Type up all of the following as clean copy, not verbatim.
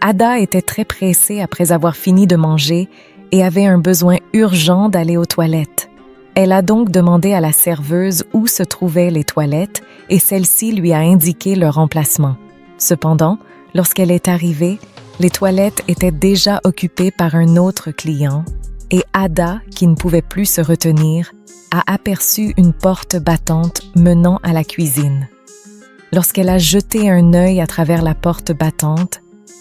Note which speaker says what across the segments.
Speaker 1: Ada était très pressée après avoir fini de manger et avait un besoin urgent d'aller aux toilettes. Elle a donc demandé à la serveuse où se trouvaient les toilettes et celle-ci lui a indiqué leur emplacement. Cependant, lorsqu'elle est arrivée, les toilettes étaient déjà occupées par un autre client et Ada, qui ne pouvait plus se retenir, a aperçu une porte battante menant à la cuisine. Lorsqu'elle a jeté un œil à travers la porte battante,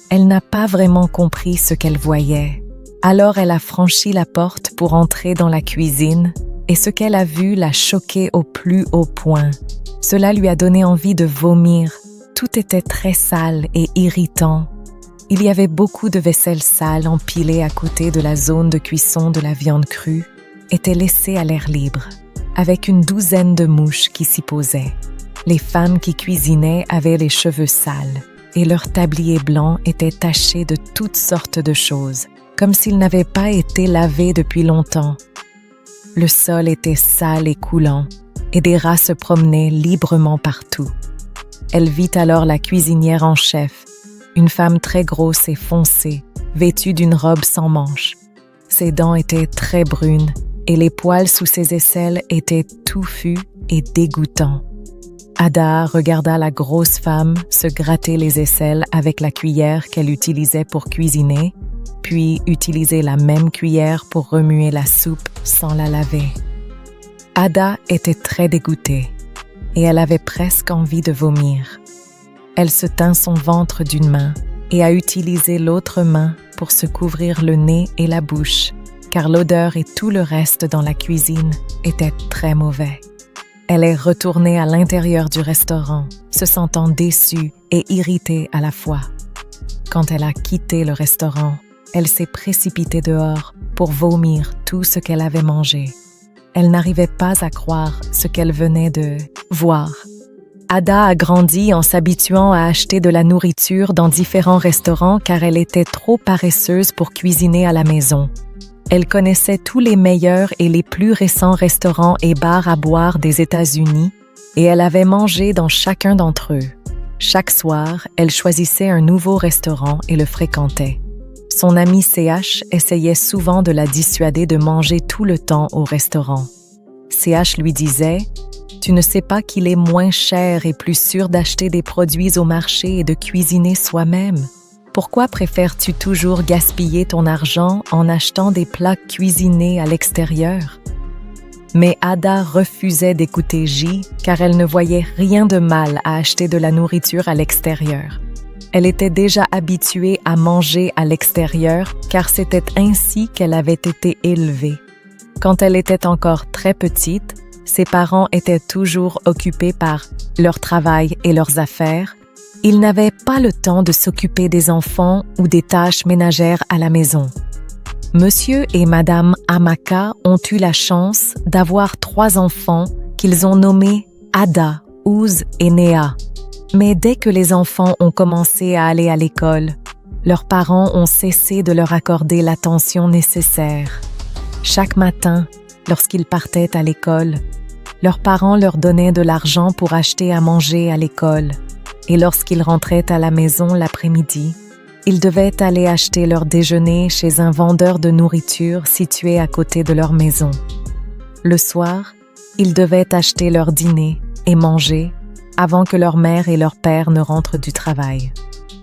Speaker 1: elle n'a pas vraiment compris ce qu'elle voyait. Alors elle a franchi la porte pour entrer dans la cuisine et ce qu'elle a vu l'a choquée au plus haut point. Cela lui a donné envie de vomir. Tout était très sale et irritant. Il y avait beaucoup de vaisselle sale empilée à côté de la zone de cuisson de la viande crue, était laissée à l'air libre, avec une douzaine de mouches qui s'y posaient. Les femmes qui cuisinaient avaient les cheveux sales et leur tablier blanc était taché de toutes sortes de choses, comme s'ils n'avaient pas été lavés depuis longtemps. Le sol était sale et coulant, et des rats se promenaient librement partout. Elle vit alors la cuisinière en chef, une femme très grosse et foncée, vêtue d'une robe sans manches. Ses dents étaient très brunes, et les poils sous ses aisselles étaient touffus et dégoûtants. Ada regarda la grosse femme se gratter les aisselles avec la cuillère qu'elle utilisait pour cuisiner, puis utiliser la même cuillère pour remuer la soupe sans la laver. Ada était très dégoûtée et elle avait presque envie de vomir. Elle se tint son ventre d'une main et a utilisé l'autre main pour se couvrir le nez et la bouche, car l'odeur et tout le reste dans la cuisine étaient très mauvais. Elle est retournée à l'intérieur du restaurant, se sentant déçue et irritée à la fois. Quand elle a quitté le restaurant, elle s'est précipitée dehors pour vomir tout ce qu'elle avait mangé. Elle n'arrivait pas à croire ce qu'elle venait de voir. Ada a grandi en s'habituant à acheter de la nourriture dans différents restaurants car elle était trop paresseuse pour cuisiner à la maison. Elle connaissait tous les meilleurs et les plus récents restaurants et bars à boire des États-Unis et elle avait mangé dans chacun d'entre eux. Chaque soir, elle choisissait un nouveau restaurant et le fréquentait. Son ami CH essayait souvent de la dissuader de manger tout le temps au restaurant. CH lui disait « Tu ne sais pas qu'il est moins cher et plus sûr d'acheter des produits au marché et de cuisiner soi-même. Pourquoi préfères-tu toujours gaspiller ton argent en achetant des plats cuisinés à l'extérieur ?» Mais Ada refusait d'écouter J car elle ne voyait rien de mal à acheter de la nourriture à l'extérieur. Elle était déjà habituée à manger à l'extérieur car c'était ainsi qu'elle avait été élevée. Quand elle était encore très petite, ses parents étaient toujours occupés par leur travail et leurs affaires. Ils n'avaient pas le temps de s'occuper des enfants ou des tâches ménagères à la maison. Monsieur et Madame Amaka ont eu la chance d'avoir 3 enfants qu'ils ont nommés Ada, Ouz et Néa. Mais dès que les enfants ont commencé à aller à l'école, leurs parents ont cessé de leur accorder l'attention nécessaire. Chaque matin, lorsqu'ils partaient à l'école, leurs parents leur donnaient de l'argent pour acheter à manger à l'école. Et lorsqu'ils rentraient à la maison l'après-midi, ils devaient aller acheter leur déjeuner chez un vendeur de nourriture situé à côté de leur maison. Le soir, ils devaient acheter leur dîner et manger avant que leur mère et leur père ne rentrent du travail.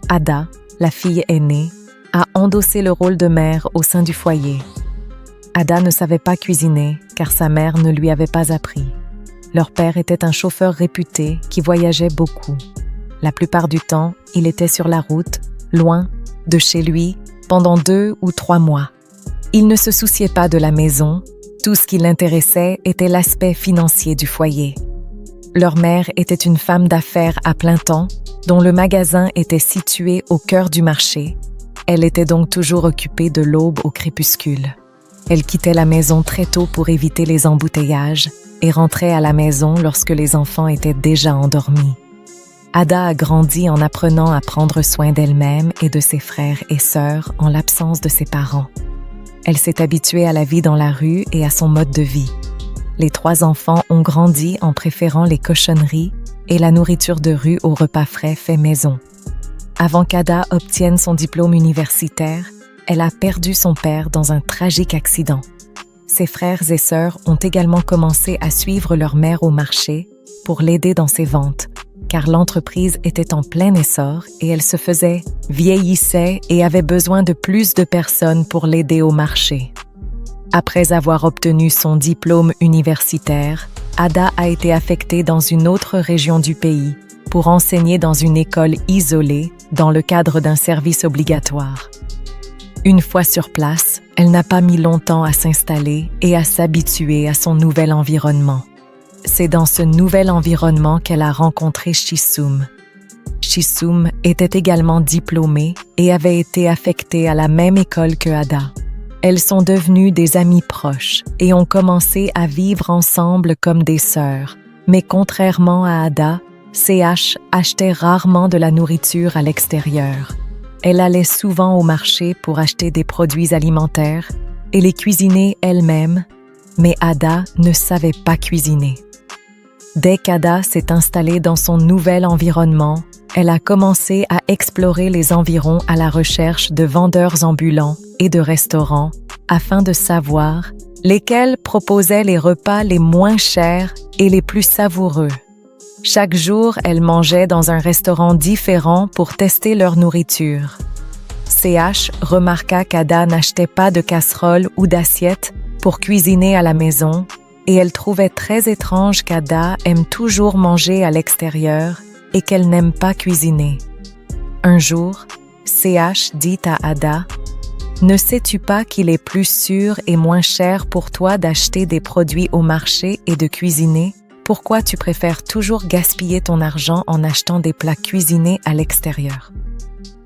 Speaker 1: Ada, la fille aînée, a endossé le rôle de mère au sein du foyer. Ada ne savait pas cuisiner car sa mère ne lui avait pas appris. Leur père était un chauffeur réputé qui voyageait beaucoup. La plupart du temps, il était sur la route, loin de chez lui, pendant 2 ou 3 mois. Il ne se souciait pas de la maison, tout ce qui l'intéressait était l'aspect financier du foyer. Leur mère était une femme d'affaires à plein temps, dont le magasin était situé au cœur du marché. Elle était donc toujours occupée de l'aube au crépuscule. Elle quittait la maison très tôt pour éviter les embouteillages et rentrait à la maison lorsque les enfants étaient déjà endormis. Ada a grandi en apprenant à prendre soin d'elle-même et de ses frères et sœurs en l'absence de ses parents. Elle s'est habituée à la vie dans la rue et à son mode de vie. Les 3 enfants ont grandi en préférant les cochonneries et la nourriture de rue aux repas frais faits maison. Avant qu'Ada obtienne son diplôme universitaire, elle a perdu son père dans un tragique accident. Ses frères et sœurs ont également commencé à suivre leur mère au marché pour l'aider dans ses ventes, car l'entreprise était en plein essor et elle se vieillissait et avait besoin de plus de personnes pour l'aider au marché. Après avoir obtenu son diplôme universitaire, Ada a été affectée dans une autre région du pays pour enseigner dans une école isolée dans le cadre d'un service obligatoire. Une fois sur place, elle n'a pas mis longtemps à s'installer et à s'habituer à son nouvel environnement. C'est dans ce nouvel environnement qu'elle a rencontré Chisum. Chisum était également diplômée et avait été affectée à la même école que Ada. Elles sont devenues des amies proches et ont commencé à vivre ensemble comme des sœurs. Mais contrairement à Ada, CH achetait rarement de la nourriture à l'extérieur. Elle allait souvent au marché pour acheter des produits alimentaires et les cuisiner elle-même, mais Ada ne savait pas cuisiner. Dès qu'Ada s'est installée dans son nouvel environnement, elle a commencé à explorer les environs à la recherche de vendeurs ambulants et de restaurants afin de savoir lesquels proposaient les repas les moins chers et les plus savoureux. Chaque jour, elle mangeait dans un restaurant différent pour tester leur nourriture. CH remarqua qu'Ada n'achetait pas de casserole ou d'assiette pour cuisiner à la maison et elle trouvait très étrange qu'Ada aime toujours manger à l'extérieur et qu'elle n'aime pas cuisiner. Un jour, CH dit à Ada « Ne sais-tu pas qu'il est plus sûr et moins cher pour toi d'acheter des produits au marché et de cuisiner ? Pourquoi tu préfères toujours gaspiller ton argent en achetant des plats cuisinés à l'extérieur ?»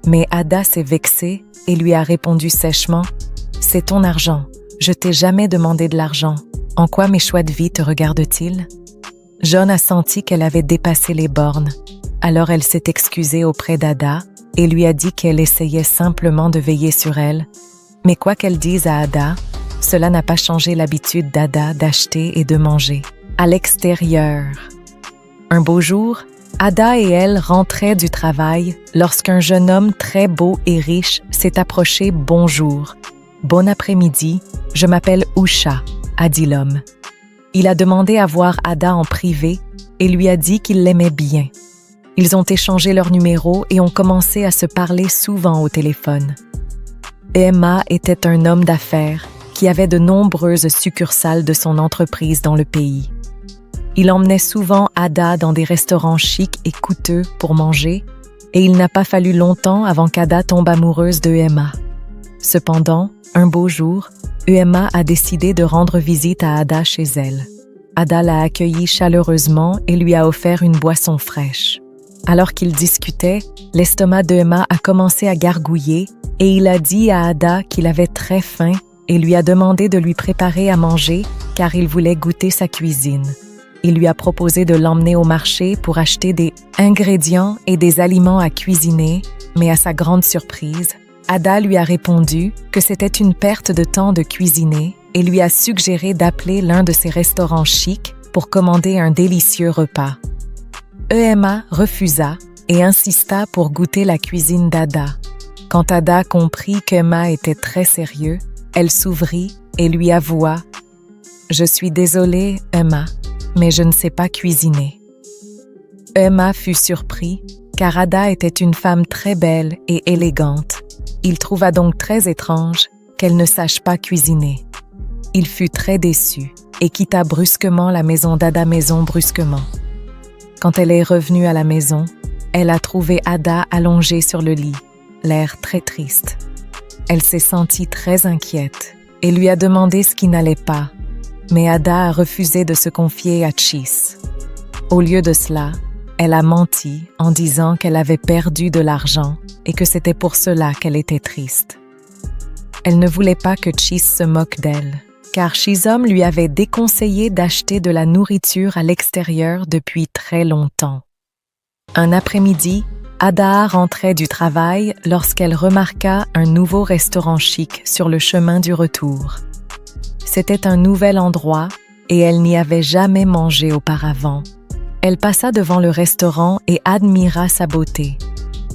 Speaker 1: Mais Ada s'est vexée et lui a répondu sèchement « C'est ton argent, je t'ai jamais demandé de l'argent. En quoi mes choix de vie te regardent-ils » John a senti qu'elle avait dépassé les bornes. Alors elle s'est excusée auprès d'Ada et lui a dit qu'elle essayait simplement de veiller sur elle. Mais quoi qu'elle dise à Ada, cela n'a pas changé l'habitude d'Ada d'acheter et de manger à l'extérieur. Un beau jour, Ada et elle rentraient du travail lorsqu'un jeune homme très beau et riche s'est approché. « Bonjour, bon après-midi, je m'appelle Usha », a dit l'homme. Il a demandé à voir Ada en privé et lui a dit qu'il l'aimait bien. Ils ont échangé leurs numéros et ont commencé à se parler souvent au téléphone. Emma était un homme d'affaires qui avait de nombreuses succursales de son entreprise dans le pays. Il emmenait souvent Ada dans des restaurants chics et coûteux pour manger, et il n'a pas fallu longtemps avant qu'Ada tombe amoureuse de Emma. Cependant, un beau jour, Emma a décidé de rendre visite à Ada chez elle. Ada l'a accueillie chaleureusement et lui a offert une boisson fraîche. Alors qu'ils discutaient, l'estomac de Emma a commencé à gargouiller et il a dit à Ada qu'il avait très faim et lui a demandé de lui préparer à manger car il voulait goûter sa cuisine. Il lui a proposé de l'emmener au marché pour acheter des ingrédients et des aliments à cuisiner, mais à sa grande surprise, Ada lui a répondu que c'était une perte de temps de cuisiner et lui a suggéré d'appeler l'un de ses restaurants chics pour commander un délicieux repas. Emma refusa et insista pour goûter la cuisine d'Ada. Quand Ada comprit qu'Emma était très sérieux, elle s'ouvrit et lui avoua « Je suis désolée, Emma, mais je ne sais pas cuisiner. » Emma fut surpris, car Ada était une femme très belle et élégante. Il trouva donc très étrange qu'elle ne sache pas cuisiner. Il fut très déçu et quitta brusquement la maison d'Ada brusquement. Quand elle est revenue à la maison, elle a trouvé Ada allongée sur le lit, l'air très triste. Elle s'est sentie très inquiète et lui a demandé ce qui n'allait pas, mais Ada a refusé de se confier à Chis. Au lieu de cela, elle a menti en disant qu'elle avait perdu de l'argent et que c'était pour cela qu'elle était triste. Elle ne voulait pas que Chis se moque d'elle, car Chisholm lui avait déconseillé d'acheter de la nourriture à l'extérieur depuis très longtemps. Un après-midi, Ada rentrait du travail lorsqu'elle remarqua un nouveau restaurant chic sur le chemin du retour. C'était un nouvel endroit et elle n'y avait jamais mangé auparavant. Elle passa devant le restaurant et admira sa beauté.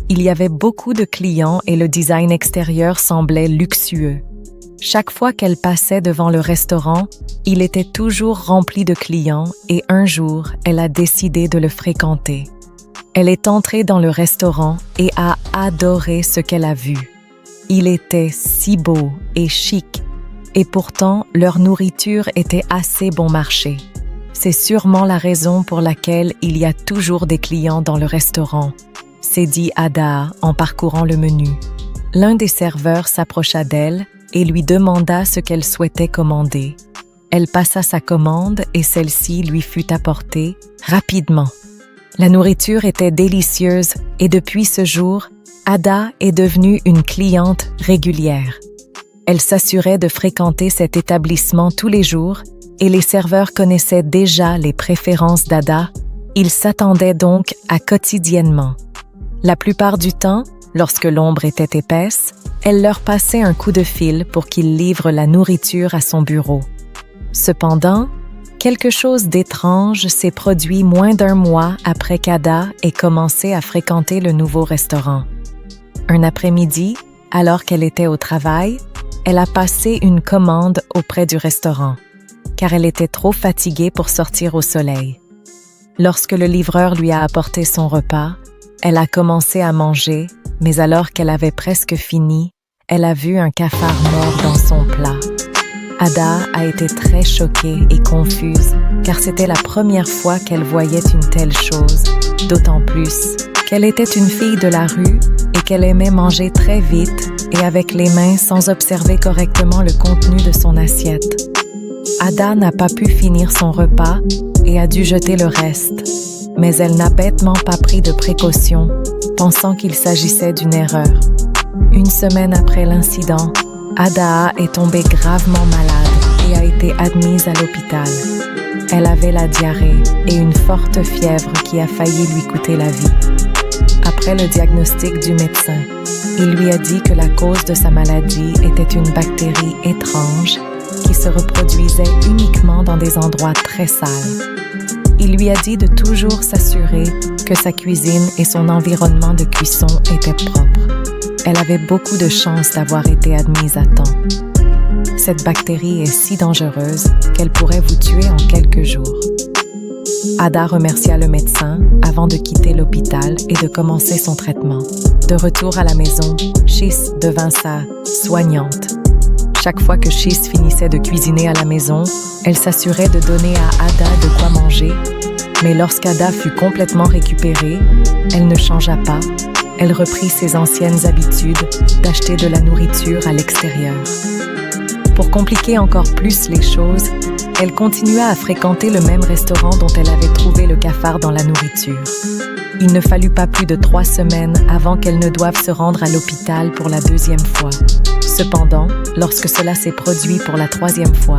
Speaker 1: Il y avait beaucoup de clients et le design extérieur semblait luxueux. Chaque fois qu'elle passait devant le restaurant, il était toujours rempli de clients et un jour, elle a décidé de le fréquenter. Elle est entrée dans le restaurant et a adoré ce qu'elle a vu. Il était si beau et chic, et pourtant leur nourriture était assez bon marché. C'est sûrement la raison pour laquelle il y a toujours des clients dans le restaurant, s'est dit Ada en parcourant le menu. L'un des serveurs s'approcha d'elle et lui demanda ce qu'elle souhaitait commander. Elle passa sa commande et celle-ci lui fut apportée rapidement. La nourriture était délicieuse et depuis ce jour, Ada est devenue une cliente régulière. Elle s'assurait de fréquenter cet établissement tous les jours et les serveurs connaissaient déjà les préférences d'Ada. Ils s'attendaient donc à quotidiennement. La plupart du temps, lorsque l'ombre était épaisse, elle leur passait un coup de fil pour qu'ils livrent la nourriture à son bureau. Cependant, quelque chose d'étrange s'est produit moins d'un mois après qu'Ada ait commencé à fréquenter le nouveau restaurant. Un après-midi, alors qu'elle était au travail, elle a passé une commande auprès du restaurant, car elle était trop fatiguée pour sortir au soleil. Lorsque le livreur lui a apporté son repas, elle a commencé à manger, mais alors qu'elle avait presque fini, elle a vu un cafard mort dans son plat. Ada a été très choquée et confuse, car c'était la première fois qu'elle voyait une telle chose, d'autant plus qu'elle était une fille de la rue et qu'elle aimait manger très vite et avec les mains sans observer correctement le contenu de son assiette. Ada n'a pas pu finir son repas et a dû jeter le reste, mais elle n'a bêtement pas pris de précautions, pensant qu'il s'agissait d'une erreur. Une semaine après l'incident, Ada est tombée gravement malade et a été admise à l'hôpital. Elle avait la diarrhée et une forte fièvre qui a failli lui coûter la vie. Après le diagnostic du médecin, il lui a dit que la cause de sa maladie était une bactérie étrange qui se reproduisait uniquement dans des endroits très sales. Il lui a dit de toujours s'assurer que sa cuisine et son environnement de cuisson étaient propres. Elle avait beaucoup de chance d'avoir été admise à temps. Cette bactérie est si dangereuse qu'elle pourrait vous tuer en quelques jours. Ada remercia le médecin avant de quitter l'hôpital et de commencer son traitement. De retour à la maison, Shiz devint sa soignante. Chaque fois que Shiz finissait de cuisiner à la maison, elle s'assurait de donner à Ada de quoi manger, mais lorsqu'Ada fut complètement récupérée, elle ne changea pas. Elle reprit ses anciennes habitudes d'acheter de la nourriture à l'extérieur. Pour compliquer encore plus les choses, elle continua à fréquenter le même restaurant dont elle avait trouvé le cafard dans la nourriture. Il ne fallut pas plus de 3 semaines avant qu'elle ne doive se rendre à l'hôpital pour la 2e fois. Cependant, lorsque cela s'est produit pour la 3e fois,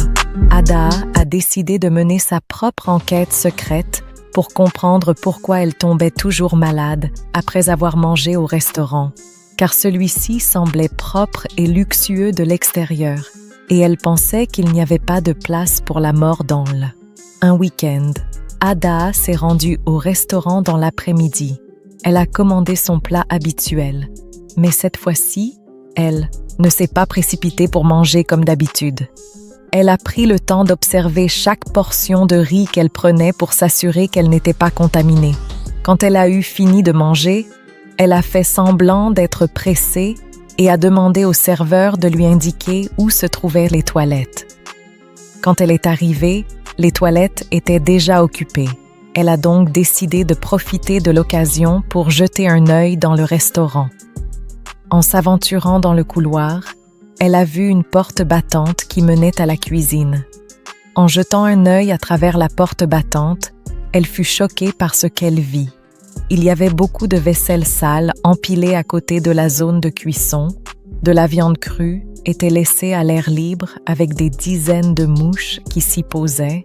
Speaker 1: Ada a décidé de mener sa propre enquête secrète pour comprendre pourquoi elle tombait toujours malade après avoir mangé au restaurant, car celui-ci semblait propre et luxueux de l'extérieur, et elle pensait qu'il n'y avait pas de place pour la mordance. Un week-end, Ada s'est rendue au restaurant dans l'après-midi. Elle a commandé son plat habituel, mais cette fois-ci, elle ne s'est pas précipitée pour manger comme d'habitude. Elle a pris le temps d'observer chaque portion de riz qu'elle prenait pour s'assurer qu'elle n'était pas contaminée. Quand elle a eu fini de manger, elle a fait semblant d'être pressée et a demandé au serveur de lui indiquer où se trouvaient les toilettes. Quand elle est arrivée, les toilettes étaient déjà occupées. Elle a donc décidé de profiter de l'occasion pour jeter un œil dans le restaurant. En s'aventurant dans le couloir, elle a vu une porte battante qui menait à la cuisine. En jetant un œil à travers la porte battante, elle fut choquée par ce qu'elle vit. Il y avait beaucoup de vaisselle sale empilée à côté de la zone de cuisson. De la viande crue était laissée à l'air libre avec des dizaines de mouches qui s'y posaient.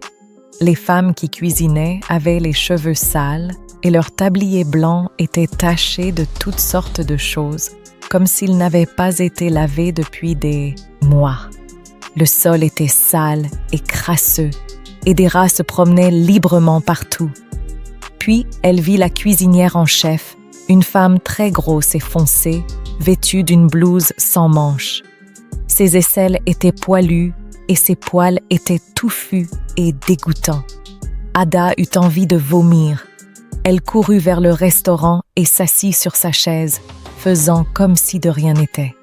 Speaker 1: Les femmes qui cuisinaient avaient les cheveux sales et leurs tabliers blancs étaient tachés de toutes sortes de choses, comme s'ils n'avaient pas été lavés depuis des mois. Le sol était sale et crasseux, et des rats se promenaient librement partout. Puis, elle vit la cuisinière en chef, Une femme très grosse et foncée, vêtue d'une blouse sans manches. Ses aisselles étaient poilues et ses poils étaient touffus et dégoûtants. Ada eut envie de vomir. Elle courut vers le restaurant et s'assit sur sa chaise, faisant comme si de rien n'était.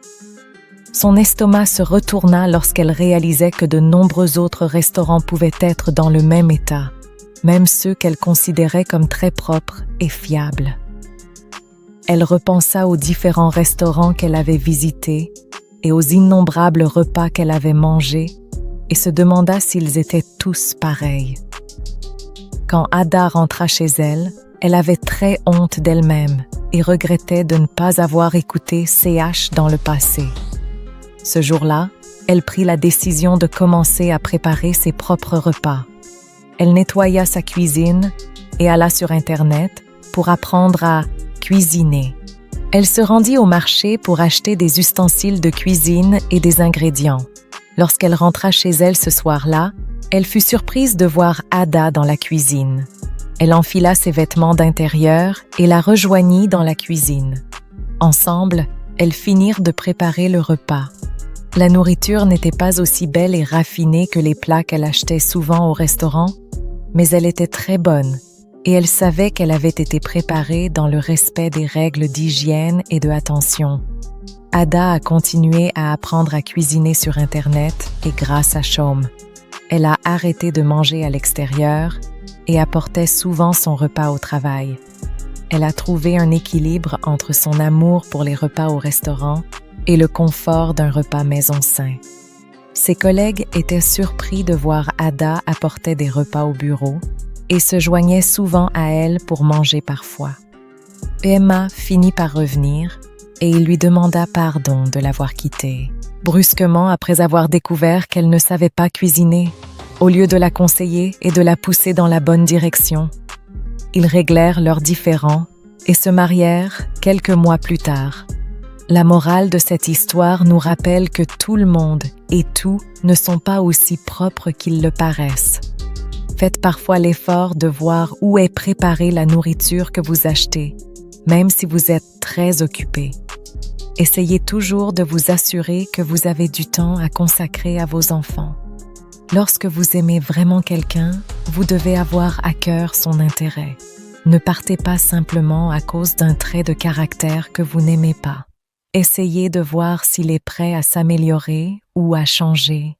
Speaker 1: Son estomac se retourna lorsqu'elle réalisait que de nombreux autres restaurants pouvaient être dans le même état, même ceux qu'elle considérait comme très propres et fiables. Elle repensa aux différents restaurants qu'elle avait visités et aux innombrables repas qu'elle avait mangés et se demanda s'ils étaient tous pareils. Quand Ada rentra chez elle, elle avait très honte d'elle-même et regrettait de ne pas avoir écouté CH dans le passé. Ce jour-là, elle prit la décision de commencer à préparer ses propres repas. Elle nettoya sa cuisine et alla sur Internet pour apprendre à cuisiner. Elle se rendit au marché pour acheter des ustensiles de cuisine et des ingrédients. Lorsqu'elle rentra chez elle ce soir-là, elle fut surprise de voir Ada dans la cuisine. Elle enfila ses vêtements d'intérieur et la rejoignit dans la cuisine. Ensemble, elles finirent de préparer le repas. La nourriture n'était pas aussi belle et raffinée que les plats qu'elle achetait souvent au restaurant, mais elle était très bonne et elle savait qu'elle avait été préparée dans le respect des règles d'hygiène et de attention. Ada a continué à apprendre à cuisiner sur Internet et grâce à Chaume. Elle a arrêté de manger à l'extérieur et apportait souvent son repas au travail. Elle a trouvé un équilibre entre son amour pour les repas au restaurant et le confort d'un repas maison sain. Ses collègues étaient surpris de voir Ada apporter des repas au bureau et se joignaient souvent à elle pour manger parfois. Emma finit par revenir et il lui demanda pardon de l'avoir quittée, brusquement après avoir découvert qu'elle ne savait pas cuisiner, au lieu de la conseiller et de la pousser dans la bonne direction. Ils réglèrent leurs différends et se marièrent quelques mois plus tard. La morale de cette histoire nous rappelle que tout le monde et tout ne sont pas aussi propres qu'ils le paraissent. Faites parfois l'effort de voir où est préparée la nourriture que vous achetez, même si vous êtes très occupé. Essayez toujours de vous assurer que vous avez du temps à consacrer à vos enfants. Lorsque vous aimez vraiment quelqu'un, vous devez avoir à cœur son intérêt. Ne partez pas simplement à cause d'un trait de caractère que vous n'aimez pas. Essayez de voir s'il est prêt à s'améliorer ou à changer.